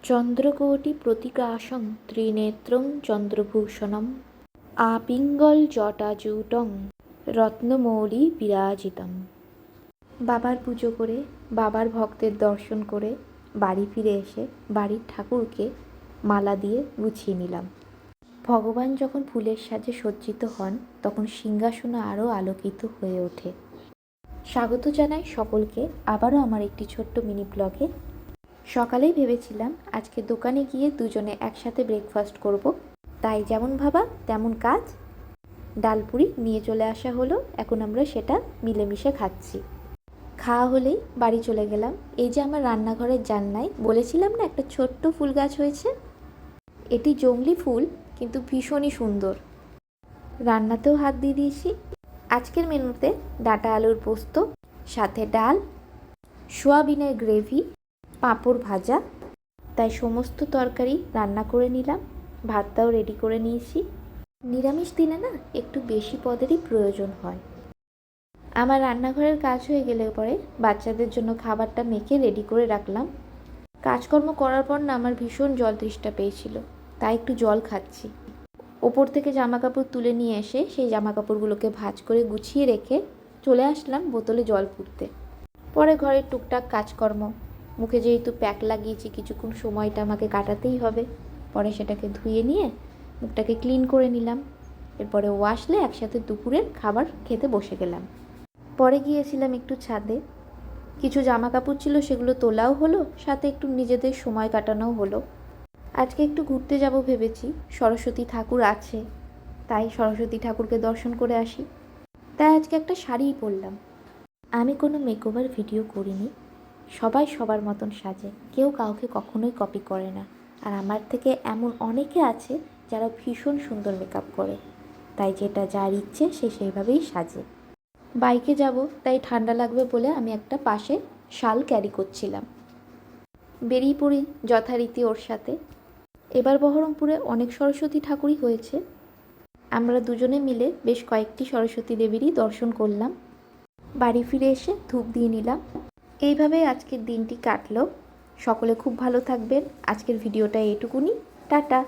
চন্দ্রকোটি প্রতিকাশং ত্রিনেত্রং চন্দ্রভূষণম আপিঙ্গল জটাজুটং রত্নমৌলি বিরাজিতম। বাবার পুজো করে, বাবার ভক্তের দর্শন করে বাড়ি ফিরে এসে বাড়ির ঠাকুরকে মালা দিয়ে গুছিয়ে নিলাম। ভগবান যখন ফুলের সাজে সজ্জিত হন তখন সিংহাসন আরও আলোকিত হয়ে ওঠে। স্বাগত জানাই সকলকে আবারও আমার একটি ছোট্ট মিনি ব্লগে। সকালেই ভেবেছিলাম আজকে দোকানে গিয়ে দুজনে একসাথে ব্রেকফাস্ট করব, তাই যেমন ভাবা তেমন কাজ। ডালপুরি নিয়ে চলে আসা হলো, এখন আমরা সেটা মিলেমিশে খাচ্ছি। খাওয়া হলেই বাড়ি চলে গেলাম। এই যে আমার রান্নাঘরের জানলায় বলেছিলাম না একটা ছোট্ট ফুল গাছ হয়েছে, এটি জংলি ফুল কিন্তু ভীষণই সুন্দর। রান্নাতেও হাত দিয়ে দিয়েছি। আজকের মেনুতে ডাঁটা আলুর পোস্ত, সাথে ডাল, সোয়াবিনের গ্রেভি, পাঁপড় ভাজা, তাই সমস্ত তরকারি রান্না করে নিলাম। ভাতটাও রেডি করে নিয়েছি। নিরামিষ দিনে না একটু বেশি পদেরই প্রয়োজন হয়। আমার রান্নাঘরের কাজ হয়ে গেলে পরে বাচ্চাদের জন্য খাবারটা মেখে রেডি করে রাখলাম। কাজকর্ম করার পর না আমার ভীষণ জল তৃষ্ণা পেয়েছিল, তাই একটু জল খাচ্ছি। ওপর থেকে জামা কাপড় তুলে নিয়ে এসে সেই জামা কাপড়গুলোকে ভাঁজ করে গুছিয়ে রেখে চলে আসলাম বোতলে জল পুড়তে। পরে ঘরের টুকটাক কাজকর্ম, মুখে যেহেতু প্যাক লাগিয়েছি কিছুক্ষণ সময়টা আমাকে কাটাতেই হবে, পরে সেটাকে ধুয়ে নিয়ে মুখটাকে ক্লিন করে নিলাম। এরপরে ও আসলে একসাথে দুপুরের খাবার খেতে বসে গেলাম। পরে গিয়েছিলাম একটু ছাদে, কিছু জামা কাপড় ছিল সেগুলো তোলাও হলো, সাথে একটু নিজেদের সময় কাটানোও হলো। আজকে একটু ঘুরতে যাব ভেবেছি, সরস্বতী ঠাকুর আছে, তাই সরস্বতী ঠাকুরকে দর্শন করে আসি। তাই আজকে একটা শাড়িই পরলাম। আমি কোনো মেকওভার ভিডিও করিনি, সবাই সবার মতন সাজে, কেউ কাউকে কখনোই কপি করে না। আর আমার থেকে এমন অনেকে আছে যারা ভীষণ সুন্দর মেকআপ করে, তাই যেটা যার ইচ্ছে সে সেইভাবেই সাজে। বাইকে যাব তাই ঠান্ডা লাগবে বলে আমি একটা পাশে শাল ক্যারি করছিলাম। বেরিয়ে পড়ি যথারীতি ওর সাথে। এবার বহরমপুরে অনেক সরস্বতী ঠাকুরই হয়েছে। আমরা দুজনে মিলে বেশ কয়েকটি সরস্বতী দেবীরই দর্শন করলাম। বাড়ি ফিরে এসে ধূপ দিয়ে নিলাম। এইভাবেই আজকের দিনটি কাটলো। সকলে খুব ভালো থাকবেন। আজকের ভিডিওটা এইটুকুনি। টাটা।